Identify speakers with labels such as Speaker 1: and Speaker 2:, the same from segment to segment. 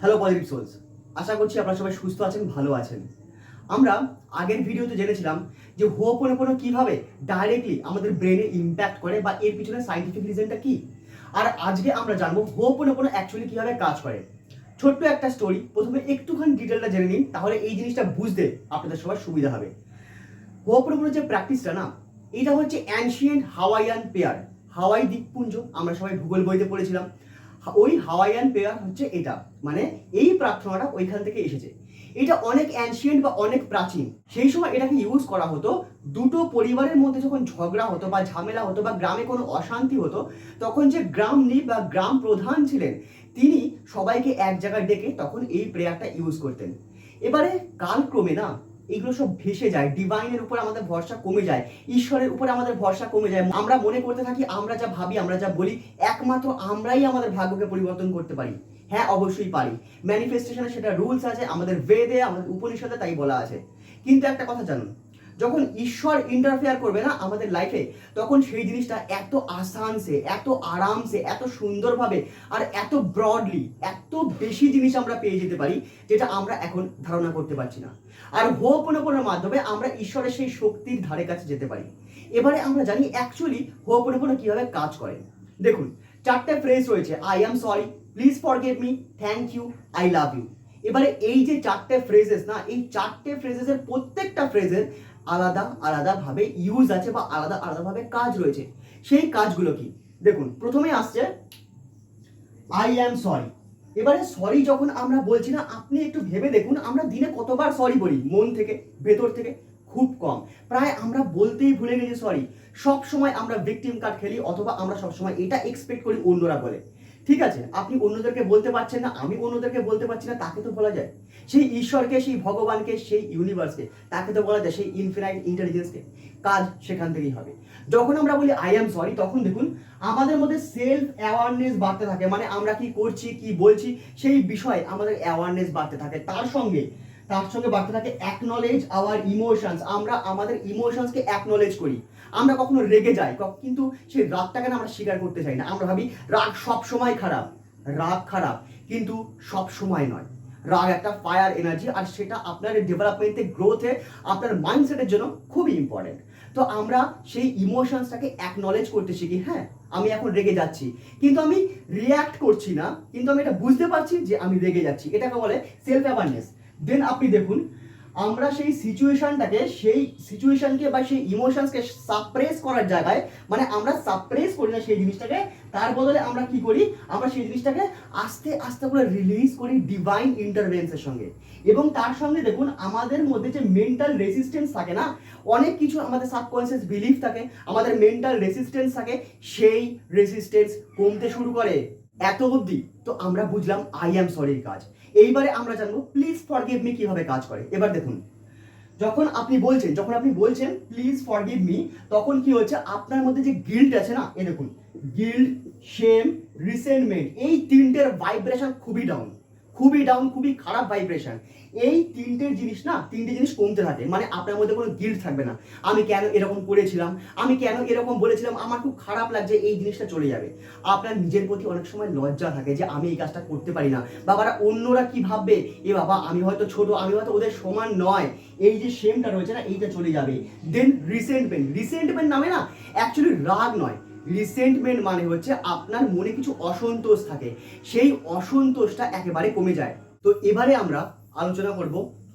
Speaker 1: Hello positive sols, আশা করছি আপনারা সবাই সুস্থ আছেন, ভালো আছেন। আমরা আগের ভিডিওতে জেনেছিলাম যে হোপোনোপোনো কিভাবে ডাইরেক্টলি আমাদের ব্রেনে ইম্প্যাক্ট করে বা এর পিছনে সাইন্টিফিক রিজনটা কি। আর আজকে আমরা জানবো হোপোনোপোনো অ্যাকচুয়ালি কিভাবে কাজ করে। ছোট্ট একটা স্টোরি, প্রথমে একটুখানি ডিটেলটা জেনে নিন, তাহলে এই জিনিসটা বুঝতে আপনাদের সবার সুবিধা হবে। হোপোনোপোনো যে প্র্যাকটিসটা না, এটা হচ্ছে অ্যানশিয়েন্ট হাওয়াইয়ান পেয়ার। হাওয়াই দ্বীপপুঞ্জ আমরা সবাই ভূগোল বইতে পড়েছিলাম। ওই হাওয়াইয়ান পেয়ার হচ্ছে এটা, মানে এই প্রার্থনাটা ওইখান থেকে এসেছে। এটা অনেক অ্যানশিয়েন্ট বা অনেক প্রাচীন। সেই সময় এটাকে ইউজ করা হতো দুটো পরিবারের মধ্যে যখন ঝগড়া হতো বা ঝামেলা হতো বা গ্রামে কোনো অশান্তি হতো, তখন যে গ্রামনি বা গ্রাম প্রধান ছিলেন তিনি সবাইকে এক জায়গায় ডেকে তখন এই প্রেয়ারটা ইউজ করতেন। এবারে কালক্রমে না এগুলো সব ভেসে যায়, ডিভাইনের উপর আমাদের ভরসা কমে যায়, ঈশ্বরের উপরে আমাদের ভরসা কমে যায়। আমরা মনে করতে থাকি আমরা যা ভাবি, আমরা যা বলি, একমাত্র আমরাই আমাদের ভাগ্যকে পরিবর্তন করতে পারি। হ্যাঁ, অবশ্যই পারি। ম্যানিফেস্টেশনে সেটা রুলস আছে, আমাদের বেদে, আমাদের উপনিষদে তাই বলা আছে। কিন্তু একটা কথা জানুন, যখন ঈশ্বর ইন্টারফেয়ার করবে না আমাদের লাইফে, তখন সেই জিনিসটা এত আসানসে, এত আরামসে, এত সুন্দরভাবে আর এত ব্রডলি এত বেশি জিনিস আমরা পেয়ে যেতে পারি যেটা আমরা এখন ধারণা করতে পারছি না। আর হোপোনোপোনোর মাধ্যমে আমরা ঈশ্বরের সেই শক্তির ধারে কাছে যেতে পারি। এবারে আমরা জানি অ্যাকচুয়ালি হোপোনোপোনো কিভাবে কাজ করে। দেখুন, চারটে ফ্রেজ রয়েছে: I am sorry, please forgive me, thank you, I love you. এবারে এই যে চারটে ফ্রেজেস না, এই চারটে ফ্রেজেসের প্রত্যেকটা ফ্রেজের আলাদা আলাদা ভাবে ইউজ আছে বা আলাদা আলাদা ভাবে কাজ রয়েছে। সেই কাজগুলো কি দেখুন, প্রথমে আসছে আই অ্যাম সরি। এবারে সরি যখন আমরা বলছি না, আপনি একটু ভেবে দেখুন আমরা দিনে কতবার সরি বলি, মন থেকে, ভেতর থেকে? খুব কম। প্রায় আমরা বলতেই ভুলে গেছি সরি। সব সময় আমরা ভিকটিম কার্ড খেলি, অথবা আমরা সবসময় এটা এক্সপেক্ট করি অন্যরা বলে। ঠিক আছে, আপনি অন্যদেরকে বলতে পারছেন না, আমি অন্যদেরকে বলতে পারছি না, তাকে তো বলা যায়। সেই ঈশ্বরকে, সেই ভগবানকে, সেই ইউনিভার্সকে, তাকে তো বলা যায়, সেই ইনফিনাইট ইন্টেলিজেন্সকে। কাজ সেখান থেকেই হবে। যখন আমরা বলি আই অ্যাম সরি, তখন দেখুন আমাদের মধ্যে সেলফ অ্যাওয়ারনেস বাড়তে থাকে, মানে আমরা কি করছি, কি বলছি সেই বিষয়ে আমাদের অ্যাওয়ারনেস বাড়তে থাকে। তার সঙ্গে বাড়তে থাকে অ্যাকনলেজ আওয়ার ইমোশনস। আমরা আমাদের ইমোশনসকে অ্যাকনলেজ করি। আমরা কখনো রেগে যাই, কিন্তু সেই রাগটাকে না আমরা স্বীকার করতে চাই না। আমরা ভাবি রাগ সব সময় খারাপ। রাগ খারাপ, কিন্তু সব সময় নয়। রাগ একটা ফায়ার এনার্জি, আর সেটা আপনার ডেভেলপমেন্টে, গ্রোথে, আপনার মাইন্ডসেটের জন্য খুবই ইম্পর্টেন্ট। তো আমরা সেই ইমোশনসটাকে অ্যাকনলেজ করতে শিখি। হ্যাঁ, আমি এখন রেগে যাচ্ছি, কিন্তু আমি রিয়্যাক্ট করছি না, কিন্তু আমি এটা বুঝতে পারছি যে আমি রেগে যাচ্ছি। এটাকে বলে সেলফ অ্যাওয়ারনেস। দেন আপনি দেখুন, আমরা সেই সিচুয়েশনকে বা সেই ইমোশনসকে সাপ্রেস করার জায়গায়, মানে আমরা সাপ্রেস করি না সেই জিনিসটাকে, তার বদলে আমরা কি করি, আমরা সেই জিনিসটাকে আস্তে আস্তে করে রিলিজ করি ডিভাইন ইন্টারভেন্সের সঙ্গে। এবং তার সঙ্গে দেখুন আমাদের মধ্যে যে মেন্টাল রেসিস্টেন্স থাকে না, অনেক কিছু আমাদের সাবকনসিয়াস বিলিফ থাকে, আমাদের মেন্টাল রেসিস্টেন্স থাকে, সেই রেসিস্টেন্স কমতে শুরু করে। এত অবধি তো আমরা বুঝলাম আই অ্যাম সরির কাজ। এইবারে আমরা জানবো প্লিজ ফরগিভ মি কিভাবে কাজ করে। এবার দেখুন, যখন আপনি বলছেন প্লিজ ফরগিভ মি, তখন কি হচ্ছে, আপনার মধ্যে যে গিল্ট আছে না, এই দেখুন, গিল্ট, শেম, রিসেন্টমেন্ট, এই তিনটের ভাইব্রেশন খুবই ডাউন, খুবই খারাপ ভাইব্রেশন। এই তিনটে জিনিস কমতে থাকে, মানে আপনার মধ্যে কোনো গিল্ট থাকবে না। আমি কেন এরকম করেছিলাম, আমি কেন এরকম বলেছিলাম, আমার খুব খারাপ লাগছে, এই জিনিসটা চলে যাবে। আপনার নিজের প্রতি অনেক সময় লজ্জা থাকে যে আমি এই কাজটা করতে পারি না, বাবারা অন্যরা কি ভাববে, এ বাবা আমি হয়তো ছোট, আমি হয়তো ওদের সমান নয়, এই যে শেমটা রয়েছে না, এইটা চলে যাবে। দেন রিসেন্টমেন্ট নামে না অ্যাকচুয়ালি রাগ নয়, রিসেন্টমেন্ট মানে হচ্ছে আপনার মনে কিছু অসন্তোষ থাকে, সেই অসন্তোষটা একেবারে কমে যায়। তো এবারে আমরা আলোচনা করব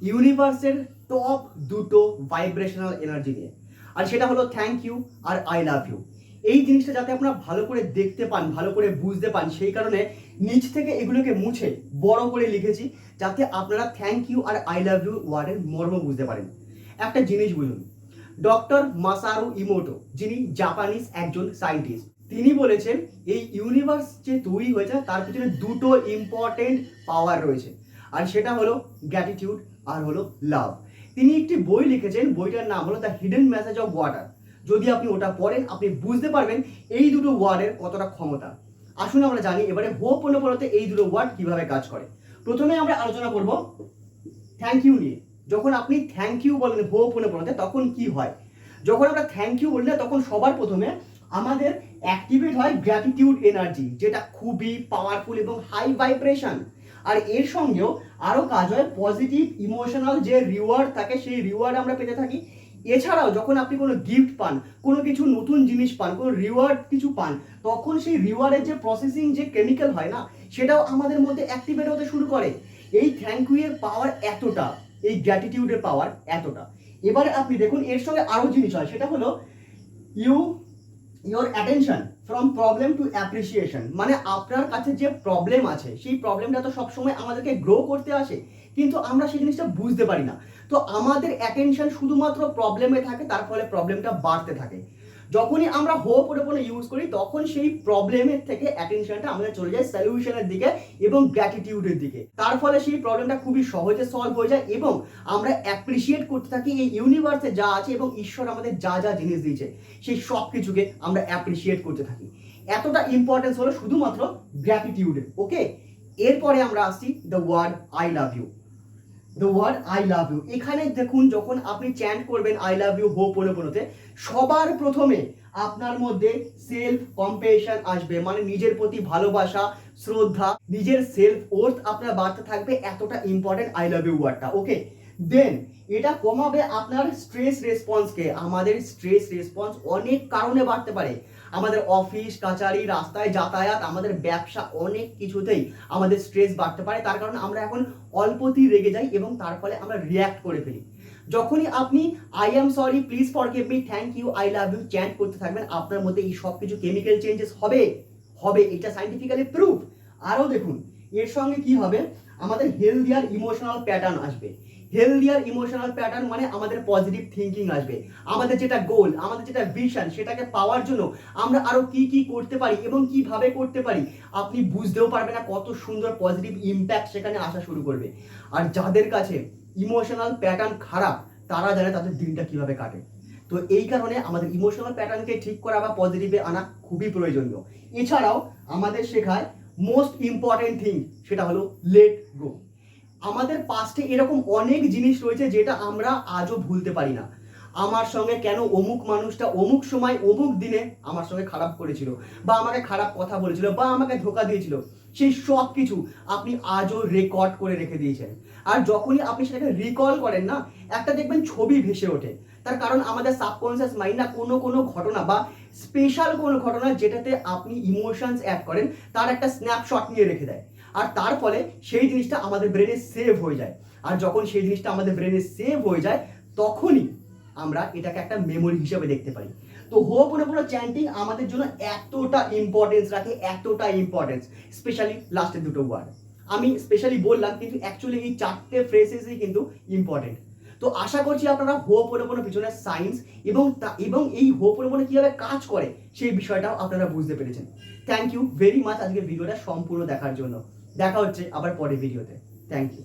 Speaker 1: ইউনিভার্সের টপ দুটো ভাইব্রেশনাল এনার্জি নিয়ে, আর সেটা হলো থ্যাংক ইউ আর আই লাভ ইউ। এই জিনিসটা যাতে আপনারা ভালো করে দেখতে পান, ভালো করে বুঝতে পান, সেই কারণে নিচ থেকে এগুলোকে মুছে বড় করে লিখেছি, যাতে আপনারা থ্যাংক ইউ আর আই লাভ ইউ ওয়ার্ডের মর্ম বুঝতে পারেন। একটা জিনিস বুঝুন, ডক্টর মাসারু ইমোটো, যিনি জাপানিজ একজন সায়েন্টিস্ট, তিনি বলেছেন এই ইউনিভার্স যে তৈরি হয়েছে তার পিছনে দুটো ইম্পর্টেন্ট পাওয়ার রয়েছে, আর সেটা হলো গ্র্যাটিটিউড আর হলো লাভ। তিনি একটি বই লিখেছেন, বইটার নাম হলো the hidden message of water. যদি আপনি ওটা পড়েন, আপনি বুঝতে পারবেন এই দুটো ওয়ার্ডের কতটা ক্ষমতা। আসুন আমরা জানি এবারে হোপোনোপোনোতে এই দুটো ওয়ার্ড কিভাবে কাজ করে। প্রথমে আমরা আলোচনা করব থ্যাংক ইউ নিয়ে। যখন আপনি থ্যাংক ইউ বলেন হোপোনোপোনোতে, তখন কি হয়, যখন আমরা থ্যাংক ইউ বলি না, তখন সবার প্রথমে আমাদের অ্যাক্টিভেট হয় গ্র্যাটিটিউড এনার্জি, যেটা খুবই পাওয়ারফুল এবং হাই ভাইব্রেশন। আর এর সঙ্গেও আরও কাজ হয় পজিটিভ ইমোশনাল যে রিওয়ার্ড থাকে সেই রিওয়ার্ড আমরা পেতে থাকি। এছাড়াও যখন আপনি কোনো গিফট পান, কোনো কিছু নতুন জিনিস পান, কোনো রিওয়ার্ড কিছু পান, তখন সেই রিওয়ার্ডের যে প্রসেসিং যে কেমিক্যাল হয় না, সেটাও আমাদের মধ্যে অ্যাক্টিভেট হতে শুরু করে। এই থ্যাংক ইউ এর পাওয়ার এতটা, এই গ্র্যাটিটিউডের পাওয়ার এতটা। এবারে আপনি দেখুন এর সঙ্গে আরও জিনিস হয়, সেটা হলো your attention from problem to appreciation. মানে আপনার কাছে যে প্রবলেম আছে সেই প্রবলেমটা তো সবসময় আমাদেরকে গ্রো করতে আসে, কিন্তু আমরা সেই জিনিসটা বুঝতে পারি না। তো আমাদের অ্যাটেনশন শুধুমাত্র প্রবলেমে থাকে, তার ফলে প্রবলেমটা বাড়তে থাকে। যখনই আমরা হোপোনোপোনো ইউজ করি তখন সেই প্রবলেমের থেকে অ্যাটেনশনটা আমাদের চলে যায় সলিউশনের দিকে এবং গ্র্যাটিটিউডের দিকে। তার ফলে সেই প্রবলেমটা খুবই সহজে সলভ হয়ে যায় এবং আমরা অ্যাপ্রিসিয়েট করতে থাকি এই ইউনিভার্সে যা আছে এবং ঈশ্বর আমাদের যা যা জিনিস দিয়েছে সেই সব কিছুকে আমরা অ্যাপ্রিসিয়েট করতে থাকি। এতটা ইম্পর্টেন্স হলো শুধুমাত্র গ্র্যাটিটিউডের। ওকে, এরপরে আমরা আসছি the word I love you. The word I love you, এখানে দেখুন যখন আপনি চ্যান্ট করবেন আই লাভ ইউ হোপোনোপোনোতে, সবার প্রথমে আপনার মধ্যে সেলফ কম্পেশন আসবে, মানে নিজের প্রতি ভালোবাসা, শ্রদ্ধা, নিজের সেলফ ওর্থ আপনার বাড়তে থাকবে। এতটা ইম্পর্টেন্ট আই লাভ ইউ ওয়ার্ডটা। ওকে, দেন এটা কমাবে আপনার স্ট্রেস রেসপন্সকে। আমাদের স্ট্রেস রেসপন্স অনেক কারণে বাড়তে পারে, আমাদের অফিস কাচারি, রাস্তায় যাতায়াত, আমাদের ব্যবসা, অনেক কিছুতেই আমাদের স্ট্রেস বাড়তে পারে। তার কারণে আমরা এখন অল্পতেই রেগে যাই এবং তার ফলে আমরা রিয়্যাক্ট করে ফেলি। যখনই আপনি I am sorry, please forgive me, thank you, I love you chant করতে থাকবেন, আপনার মধ্যে এই সব কিছু কেমিক্যাল চেঞ্জেস হবে হবে, এটা সাইন্টিফিক্যালি প্রুফ। আরও দেখুন এর সঙ্গে কি হবে, আমাদের হেলদিয়ার ইমোশনাল প্যাটার্ন আসবে। হেলদিয়ার ইমোশনাল প্যাটার্ন মানে আমাদের পজিটিভ থিঙ্কিং আসবে, আমাদের যেটা গোল, আমাদের যেটা ভিশন, সেটাকে পাওয়ার জন্য আমরা আরো কি কি করতে পারি এবং কিভাবে করতে পারি আপনি বুঝতেও পারবেন না, কত সুন্দর পজিটিভ ইম্প্যাক্ট সেখানে আসা শুরু করবে। আর যাদের কাছে ইমোশনাল প্যাটার্ন খারাপ, তারা জানে তাদের দিনটা কিভাবে কাটে। তো এই কারণে আমাদের ইমোশনাল প্যাটার্নকে ঠিক করা বা পজিটিভে আনা খুবই প্রয়োজনীয়। এছাড়াও আমাদের শেখায় মোস্ট ইম্পর্টেন্ট থিং, সেটা হলো লেট গো। আমাদের পাস্টে এরকম অনেক জিনিস রয়েছে যেটা আমরা আজও ভুলতে পারি না। আমার সঙ্গে কেন অমুক মানুষটা অমুক সময় অমুক দিনে আমার সঙ্গে খারাপ করেছিল, বা আমাকে খারাপ কথা বলেছিল, বা আমাকে ধোকা দিয়েছিল, সেই সব কিছু আপনি আজও রেকর্ড করে রেখে দিয়েছেন। আর যখনই আপনি সেটাকে রিকল করেন না, একটা দেখবেন ছবি ভেসে ওঠে। তার কারণ আমাদের সাবকনসিয়াস মাইন্ড না কোনো কোনো ঘটনা বা স্পেশাল কোনো ঘটনা যেটাতে আপনি ইমোশনস অ্যাড করেন তার একটা স্ন্যাপশট নিয়ে রেখে দেয়। আর তার ফলে সেই জিনিসটা আমাদের ব্রেনে সেভ হয়ে যায়। আর যখন সেই জিনিসটা আমাদের ব্রেনে সেভ হয়ে যায় তখনই আমরা এটাকে একটা মেমোরি হিসেবে দেখতে পারি। তো হোপোনোপোনো চ্যান্টিং আমাদের জন্য এতটা ইম্পর্টেন্স রাখে, এতটা ইম্পর্টেন্স, স্পেশালি লাস্টের দুটো ওয়ার্ড আমি স্পেশালি বললাম, কিন্তু অ্যাকচুয়ালি এই চারটে ফ্রেজেসই কিন্তু ইম্পর্টেন্ট। তো আশা করছি আপনারা হোপোনোপোনো পিছনে সায়েন্স এবং এই হোপোনোপোনো কিভাবে কাজ করে সেই বিষয়টাও আপনারা বুঝতে পেরেছেন। থ্যাংক ইউ ভেরি মাচ আজকের ভিডিওটা সম্পূর্ণ দেখার জন্য। দেখা হচ্ছে আবার পরের ভিডিওতে। Thank you.